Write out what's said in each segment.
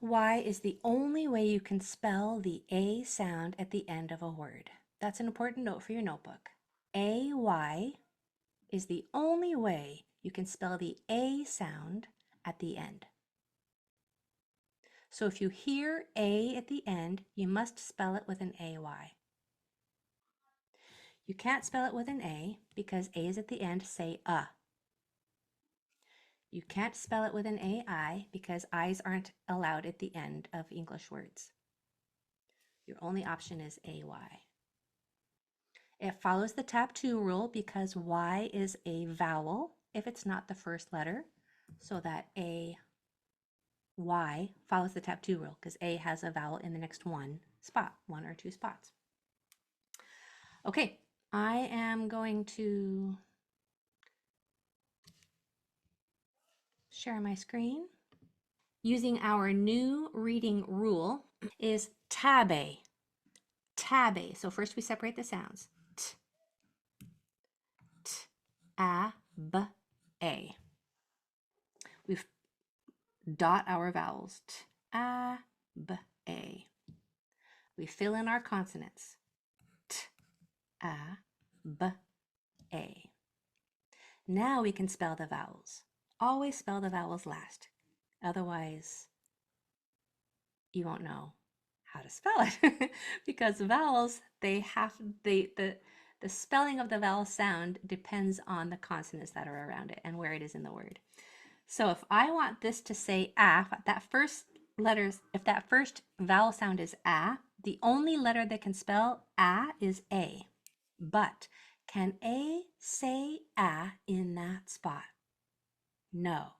AY is the only way you can spell the A sound at the end of a word. That's an important note for your notebook. AY is the only way you can spell the A sound at the end. So if you hear A at the end, you must spell it with an AY. You can't spell it with an A because A is at the end, say a. You can't spell it with an AI because I's aren't allowed at the end of English words. Your only option is AY. It follows the tap 2 rule because Y is a vowel if it's not the first letter. So that AY follows the tap 2 rule because A has a vowel in the next one or two spots. Okay, I am going to share my screen. Using our new reading rule is tab-A. Tab-A. So first we separate the sounds. T, t, a, b, a. We've dot our vowels. T, a, b, a. We fill in our consonants. T, a, b, a. Now we can spell the vowels. Always spell the vowels last. Otherwise, you won't know how to spell it because vowels, the spelling of the vowel sound depends on the consonants that are around it and where it is in the word. So if I want this to say a, if that first vowel sound is a, the only letter that can spell a is A. But can A say a in that spot? No.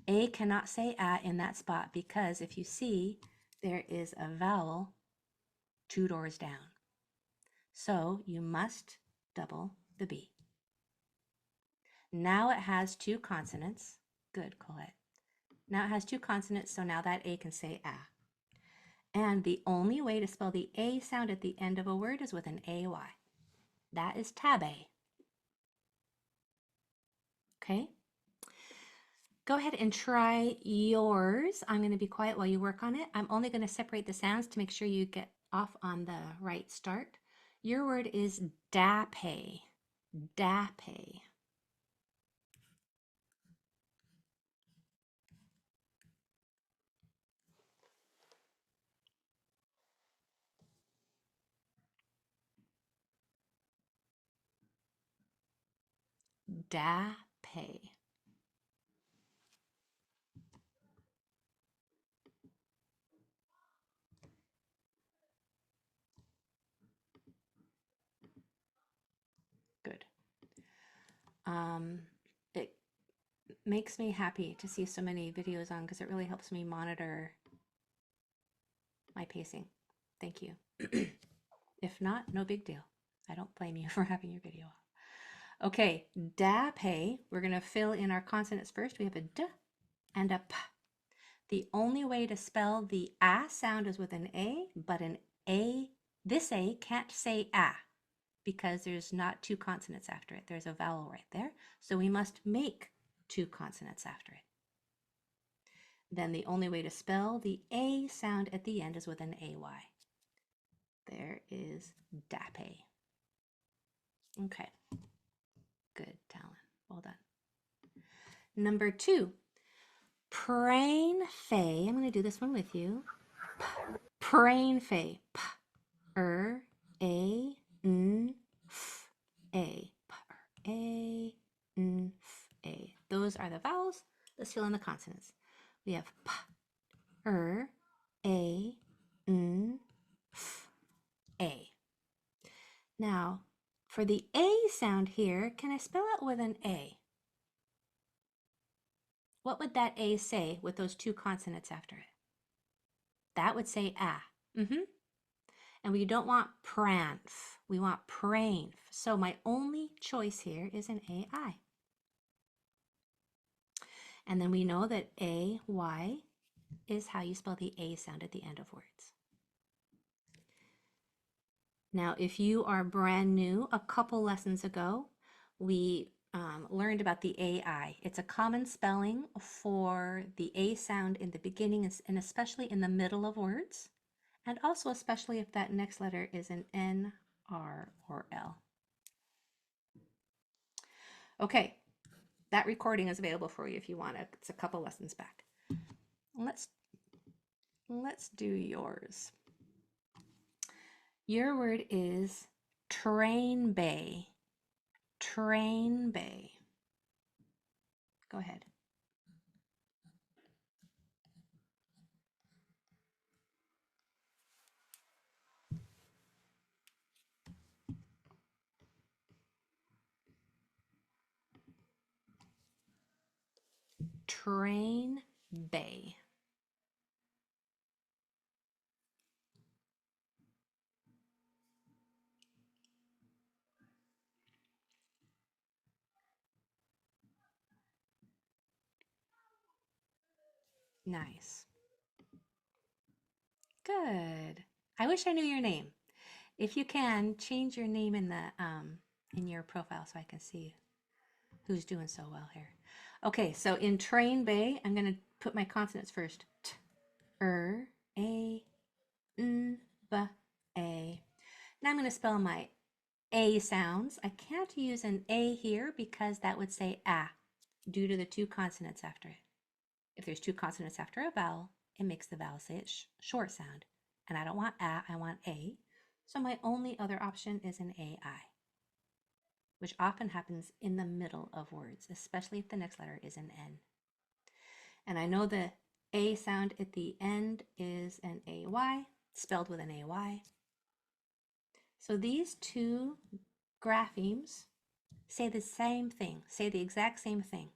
A cannot say a in that spot because if you see, there is a vowel 2 doors down. So you must double the B. Now it has 2 consonants. Good, Colette. Now it has 2 consonants, so now that A can say a. And the only way to spell the A sound at the end of a word is with an AY. That is tab-A. Okay? Go ahead and try yours. I'm going to be quiet while you work on it. I'm only going to separate the sounds to make sure you get off on the right start. Your word is dape. Dape. Dape. Good. It makes me happy to see so many videos on because it really helps me monitor my pacing. Thank you. If not, no big deal. I don't blame you for having your video off. Okay, dape. We're going to fill in our consonants first. We have a d and a p. The only way to spell the a sound is with an A, but this A can't say a because there's not 2 consonants after it. There's a vowel right there. So we must make 2 consonants after it. Then the only way to spell the A sound at the end is with an AY. There is dape. Okay. Good, Talon. Well done. Number 2. Prain fe. I'm going to do this one with you. Prain fe. P, a, n, f, a. P, a, n, f, a. Those are the vowels. Let's fill in the consonants. We have p, a, n, f, a. Now, for the A sound here, can I spell it with an A? What would that A say with those 2 consonants after it? That would say a. And we don't want pranf. We want prainf. So my only choice here is an AI. And then we know that AY is how you spell the A sound at the end of words. Now, if you are brand new, a couple lessons ago, we learned about the AI. It's a common spelling for the A sound in the beginning and especially in the middle of words, and also especially if that next letter is an N, R, or L. Okay, that recording is available for you if you want it. It's a couple lessons back. Let's do yours. Your word is train bay. Train bay. Go ahead. Train bay. Nice. Good. I wish I knew your name. If you can, change your name in the in your profile so I can see who's doing so well here. Okay, so in train bay, I'm going to put my consonants first. T, A, N, B, A. Now I'm going to spell my A sounds. I can't use an A here because that would say A due to the two consonants after it. If there's two consonants after a vowel, it makes the vowel say it short sound. And I don't want A, I want A. So my only other option is an AI, which often happens in the middle of words, especially if the next letter is an N. And I know the A sound at the end is an AY, spelled with an AY. So these two graphemes say the same thing, say the exact same thing.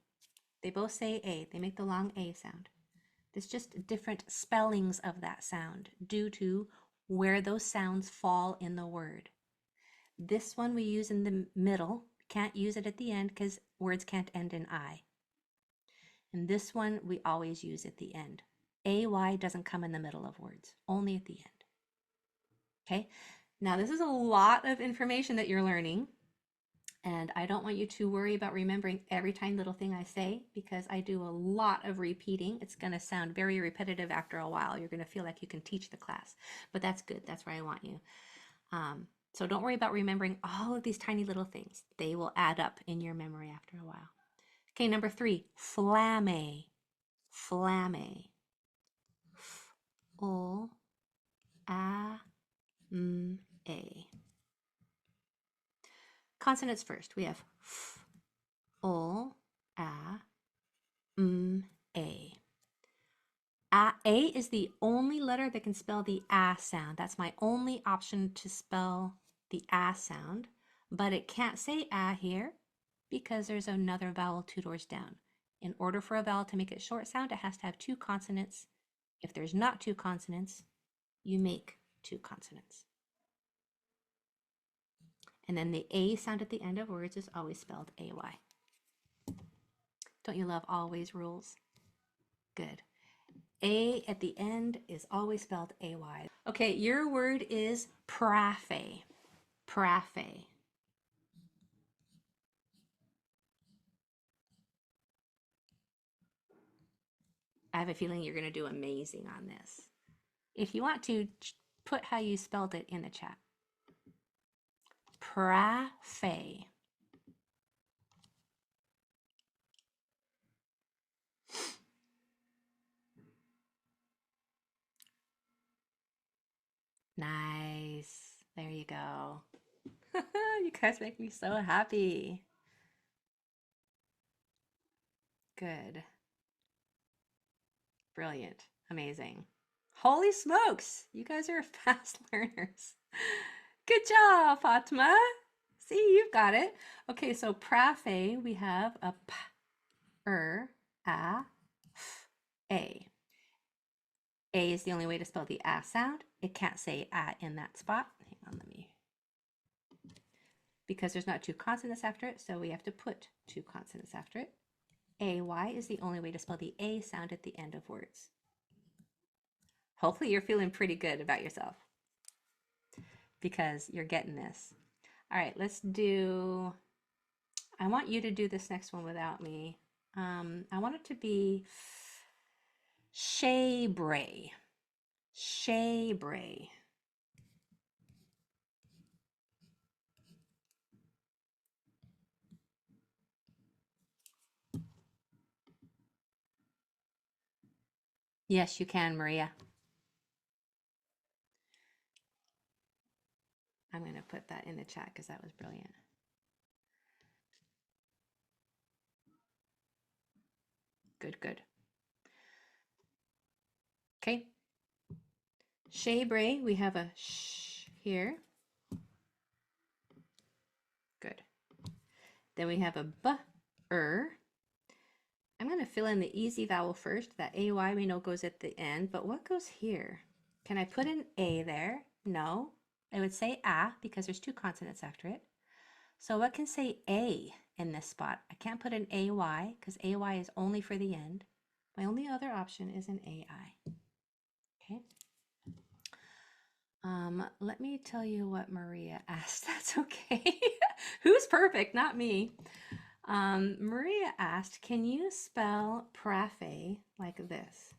They both say A, they make the long A sound. There's just different spellings of that sound due to where those sounds fall in the word. This one we use in the middle, can't use it at the end because words can't end in I. And this one we always use at the end. AY doesn't come in the middle of words, only at the end. Okay, now this is a lot of information that you're learning. And I don't want you to worry about remembering every tiny little thing I say because I do a lot of repeating. It's going to sound very repetitive after a while. You're going to feel like you can teach the class, but that's good. That's where I want you. So don't worry about remembering all of these tiny little things. They will add up in your memory after a while. Okay, number 3, flamme. Flamme. F-O-A-M-A. Consonants first. We have f, o, a, m, a. A is the only letter that can spell the A sound. That's my only option to spell the A sound, but it can't say A here because there's another vowel 2 doors down. In order for a vowel to make it short sound, it has to have 2 consonants. If there's not 2 consonants, you make 2 consonants. And then the A sound at the end of words is always spelled AY. Don't you love always rules? Good. A at the end is always spelled AY. Okay, your word is parafe. Parafe. I have a feeling you're going to do amazing on this. If you want to, put how you spelled it in the chat. Parafe. Nice. There you go. You guys make me so happy. Good. Brilliant. Amazing. Holy smokes. You guys are fast learners. Good job, Fatma. See, you've got it. Okay, so prafe, we have a p, a, f, a. A is the only way to spell the A sound. It can't say A in that spot. Hang on, let me. Because there's not 2 consonants after it, so we have to put 2 consonants after it. AY is the only way to spell the A sound at the end of words. Hopefully you're feeling pretty good about yourself because you're getting this. All right, let's do, I want you to do this next one without me. I want it to be Shaybray. Shaybray. Yes, you can, Maria. I'm going to put that in the chat because that was brilliant. Good, good. Okay. Shaybray, we have a sh here. Good. Then we have a b-er. I'm going to fill in the easy vowel first. That AY we know goes at the end, but what goes here? Can I put an A there? No. I would say a because there's two consonants after it. So what can say A in this spot? I can't put an AY because AY is only for the end. My only other option is an AI. Okay. Let me tell you what Maria asked. That's okay. Who's perfect? Not me. Maria asked, can you spell prafe like this?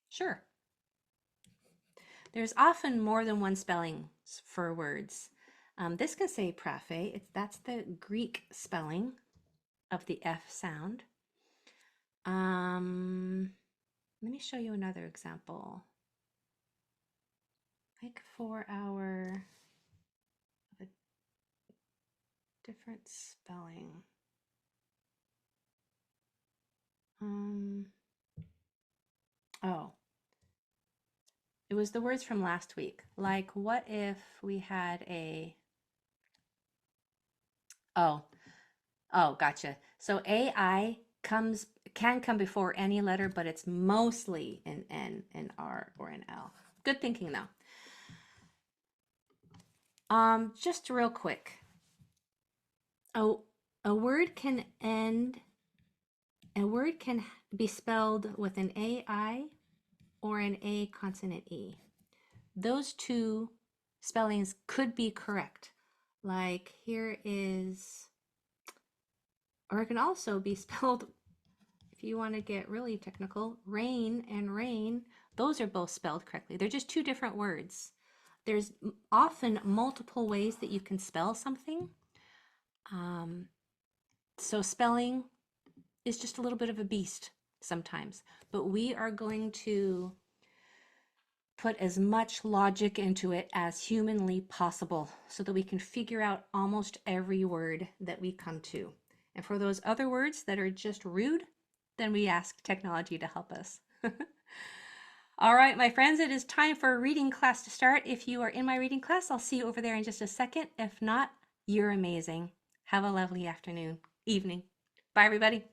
Sure. There's often more than one spelling for words. This can say prafe. That's the Greek spelling of the F sound. Let me show you another example. Like for our a different spelling. Oh, it was the words from last week. Like, what if we had a, oh, gotcha. So AI can come before any letter, but it's mostly an N, an R, or an L. Good thinking though. Just real quick. A word can be spelled with an AI or an A consonant E. Those two spellings could be correct. Like here is, or it can also be spelled, if you want to get really technical, rain and rain. Those are both spelled correctly. They're just two different words. There's often multiple ways that you can spell something. So spelling is just a little bit of a beast sometimes, but we are going to put as much logic into it as humanly possible so that we can figure out almost every word that we come to. And for those other words that are just rude, then we ask technology to help us. All right, my friends, it is time for reading class to start. If you are in my reading class, I'll see you over there in just a second. If not, you're amazing. Have a lovely afternoon, evening. Bye, everybody.